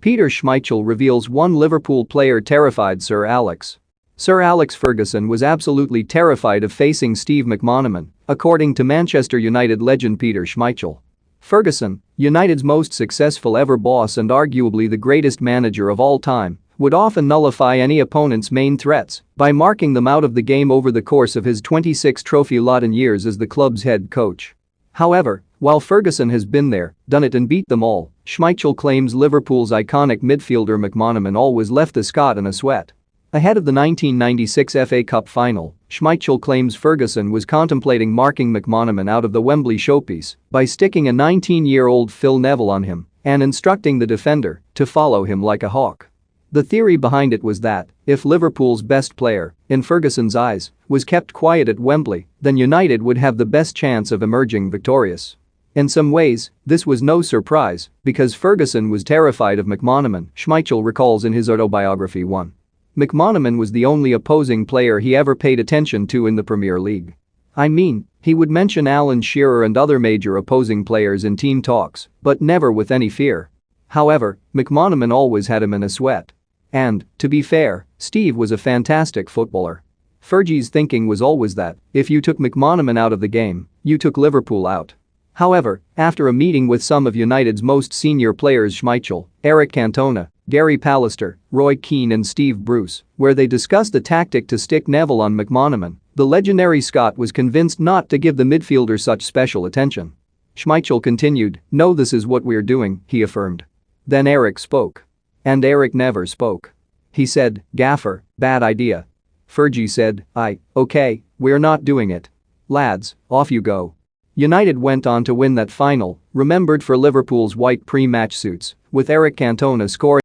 Peter Schmeichel reveals one Liverpool player terrified Sir Alex. Sir Alex Ferguson was absolutely terrified of facing Steve McManaman, according to Manchester United legend Peter Schmeichel. Ferguson, United's most successful ever boss and arguably the greatest manager of all time, would often nullify any opponent's main threats by marking them out of the game over the course of his 26-trophy-laden years as the club's head coach. However, while Ferguson has been there, done it and beat them all, Schmeichel claims Liverpool's iconic midfielder McManaman always left the Scot in a sweat. Ahead of the 1996 FA Cup final, Schmeichel claims Ferguson was contemplating marking McManaman out of the Wembley showpiece by sticking a 19-year-old Phil Neville on him and instructing the defender to follow him like a hawk. The theory behind it was that, if Liverpool's best player, in Ferguson's eyes, was kept quiet at Wembley, then United would have the best chance of emerging victorious. In some ways, this was no surprise because Ferguson was terrified of McManaman, Schmeichel recalls in his autobiography 1. McManaman was the only opposing player he ever paid attention to in the Premier League. I mean, he would mention Alan Shearer and other major opposing players in team talks, but never with any fear. However, McManaman always had him in a sweat. And, to be fair, Steve was a fantastic footballer. Fergie's thinking was always that, if you took McManaman out of the game, you took Liverpool out. However, after a meeting with some of United's most senior players Schmeichel, Eric Cantona, Gary Pallister, Roy Keane and Steve Bruce, where they discussed the tactic to stick Neville on McManaman, the legendary Scot was convinced not to give the midfielder such special attention. Schmeichel continued, "No, this is what we're doing," he affirmed. Then Eric spoke. And Eric never spoke. He said, "Gaffer, bad idea." Fergie said, "Okay, we're not doing it. Lads, off you go." United went on to win that final, remembered for Liverpool's white pre-match suits, with Eric Cantona scoring